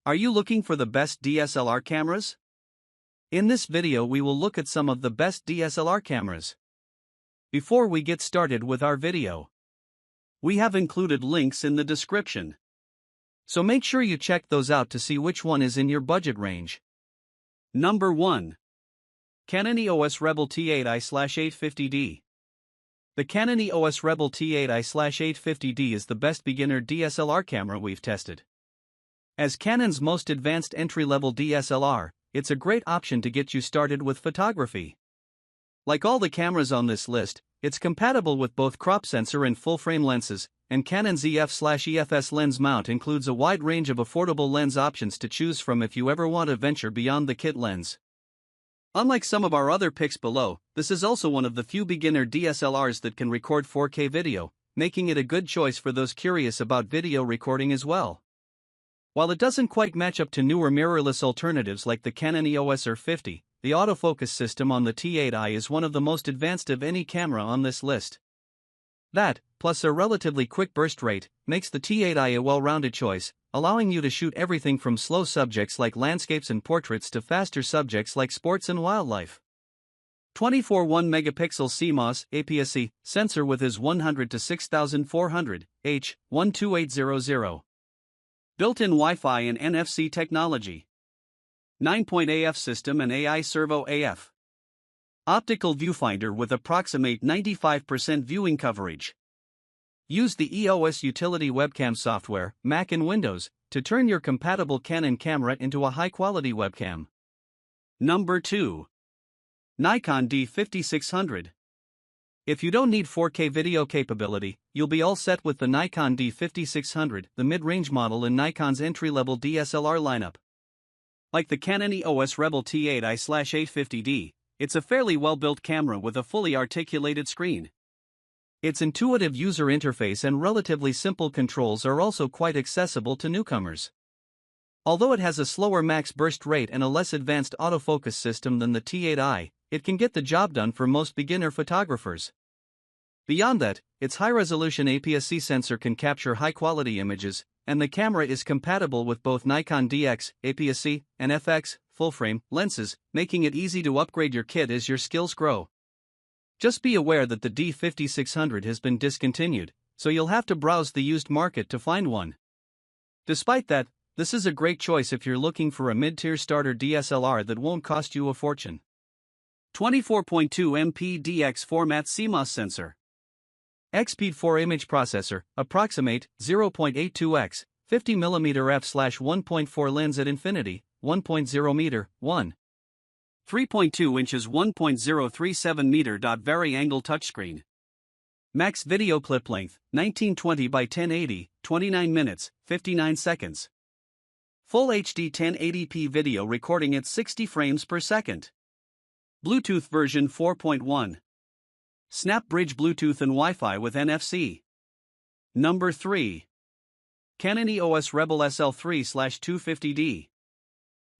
Are you looking for the best DSLR cameras? In this video we will look at some of the best DSLR cameras. Before we get started with our video, we have included links in the description. So make sure you check those out to see which one is in your budget range. Number 1. Canon EOS Rebel T8i/850D. The Canon EOS Rebel T8i/850D is the best beginner DSLR camera we've tested. As Canon's most advanced entry-level DSLR, it's a great option to get you started with photography. Like all the cameras on this list, it's compatible with both crop sensor and full-frame lenses, and Canon's EF/EFS lens mount includes a wide range of affordable lens options to choose from if you ever want to venture beyond the kit lens. Unlike some of our other picks below, this is also one of the few beginner DSLRs that can record 4K video, making it a good choice for those curious about video recording as well. While it doesn't quite match up to newer mirrorless alternatives like the Canon EOS R50, the autofocus system on the T8i is one of the most advanced of any camera on this list. That, plus a relatively quick burst rate, makes the T8i a well-rounded choice, allowing you to shoot everything from slow subjects like landscapes and portraits to faster subjects like sports and wildlife. 24 1-megapixel CMOS APS-C sensor with his 100 to 6400 H12800. Built-in Wi-Fi and NFC technology. 9-point AF system and AI servo AF. Optical viewfinder with approximate 95% viewing coverage. Use the EOS Utility Webcam software, Mac and Windows, to turn your compatible Canon camera into a high-quality webcam. Number 2. Nikon D5600. If you don't need 4K video capability, you'll be all set with the Nikon D5600, the mid-range model in Nikon's entry-level DSLR lineup. Like the Canon EOS Rebel T8i/850D, it's a fairly well-built camera with a fully articulated screen. Its intuitive user interface and relatively simple controls are also quite accessible to newcomers. Although it has a slower max burst rate and a less advanced autofocus system than the T8i, it can get the job done for most beginner photographers. Beyond that, its high-resolution APS-C sensor can capture high-quality images, and the camera is compatible with both Nikon DX, APS-C, and FX, full-frame, lenses, making it easy to upgrade your kit as your skills grow. Just be aware that the D5600 has been discontinued, so you'll have to browse the used market to find one. Despite that, this is a great choice if you're looking for a mid-tier starter DSLR that won't cost you a fortune. 24.2 MP DX format CMOS sensor. XP4 image processor, approximate 0.82x, 50mm f/1.4 lens at infinity, 1.0 meter, 3.2 inches 1.037 meter. Very angle touchscreen. Max video clip length, 1920 by 1080, 29 minutes, 59 seconds. Full HD 1080p video recording at 60 frames per second. Bluetooth version 4.1. Snap Bridge Bluetooth and Wi-Fi with NFC. Number 3. Canon EOS Rebel SL3/250D.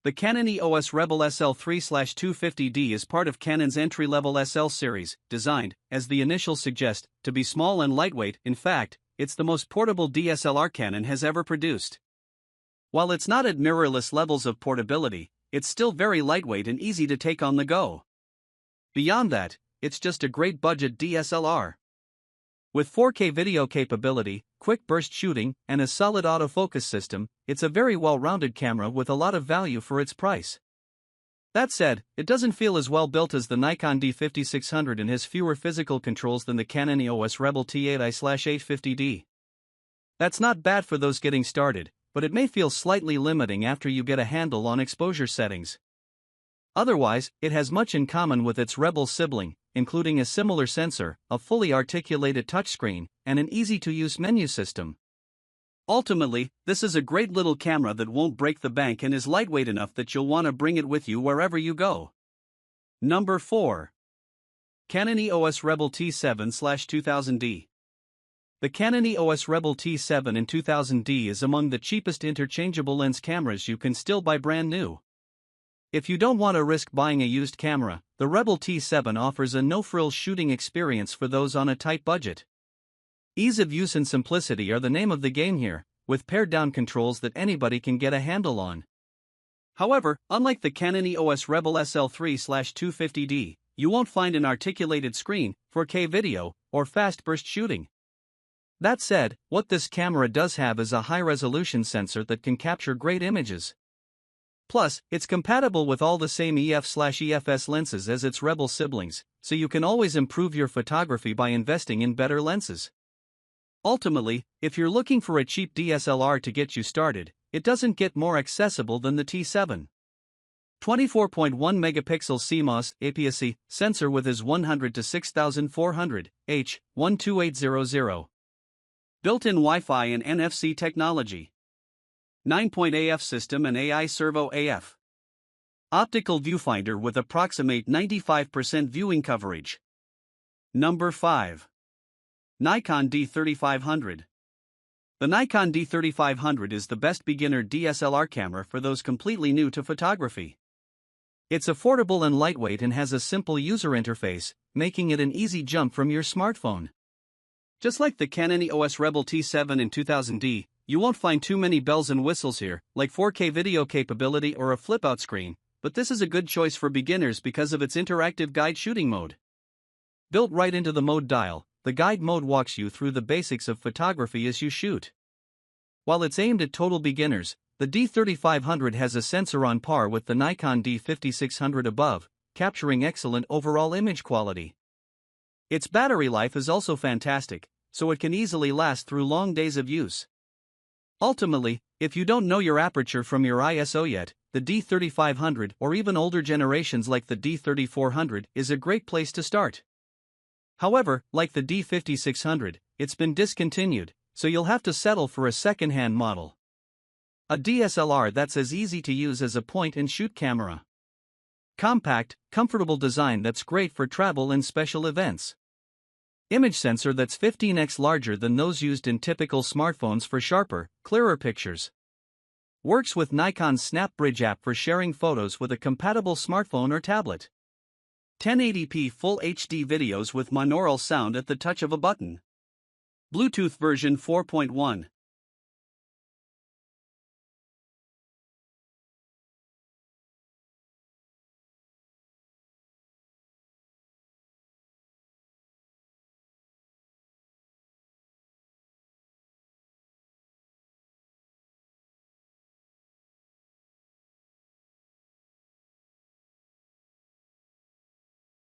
The Canon EOS Rebel SL3/250D is part of Canon's entry-level SL series, designed, as the initials suggest, to be small and lightweight. In fact, it's the most portable DSLR Canon has ever produced. While it's not at mirrorless levels of portability, it's still very lightweight and easy to take on the go. Beyond that, it's just a great budget DSLR. With 4K video capability, quick burst shooting, and a solid autofocus system, it's a very well-rounded camera with a lot of value for its price. That said, it doesn't feel as well built as the Nikon D5600 and has fewer physical controls than the Canon EOS Rebel T8i/850D. That's not bad for those getting started, but it may feel slightly limiting after you get a handle on exposure settings. Otherwise, it has much in common with its Rebel sibling, including a similar sensor, a fully articulated touchscreen, and an easy-to-use menu system. Ultimately, this is a great little camera that won't break the bank and is lightweight enough that you'll want to bring it with you wherever you go. Number 4. Canon EOS Rebel T7/2000D. The Canon EOS Rebel T7 and 2000D is among the cheapest interchangeable lens cameras you can still buy brand new. If you don't want to risk buying a used camera, the Rebel T7 offers a no-frills shooting experience for those on a tight budget. Ease of use and simplicity are the name of the game here, with pared-down controls that anybody can get a handle on. However, unlike the Canon EOS Rebel SL3/250D, you won't find an articulated screen, 4K video, or fast burst shooting. That said, what this camera does have is a high-resolution sensor that can capture great images. Plus, it's compatible with all the same EF/EFS lenses as its Rebel siblings, so you can always improve your photography by investing in better lenses. Ultimately, if you're looking for a cheap DSLR to get you started, it doesn't get more accessible than the T7. 24.1 megapixel CMOS APS-C sensor with his 100-6400 H12800. Built-in Wi-Fi and NFC technology. 9-point AF system and AI servo AF. Optical viewfinder with approximate 95% viewing coverage. Number 5. Nikon D3500. The Nikon D3500 is the best beginner DSLR camera for those completely new to photography. It's affordable and lightweight and has a simple user interface, making it an easy jump from your smartphone. Just like the Canon EOS Rebel T7 and 2000D, you won't find too many bells and whistles here, like 4K video capability or a flip-out screen, but this is a good choice for beginners because of its interactive guide shooting mode. Built right into the mode dial, the guide mode walks you through the basics of photography as you shoot. While it's aimed at total beginners, the D3500 has a sensor on par with the Nikon D5600 above, capturing excellent overall image quality. Its battery life is also fantastic, so it can easily last through long days of use. Ultimately, if you don't know your aperture from your ISO yet, the D3500 or even older generations like the D3400 is a great place to start. However, like the D5600, it's been discontinued, so you'll have to settle for a second-hand model. A DSLR that's as easy to use as a point-and-shoot camera. Compact, comfortable design that's great for travel and special events. Image sensor that's 15x larger than those used in typical smartphones for sharper, clearer pictures. Works with Nikon's Snap Bridge app for sharing photos with a compatible smartphone or tablet. 1080p Full HD videos with monaural sound at the touch of a button. Bluetooth version 4.1.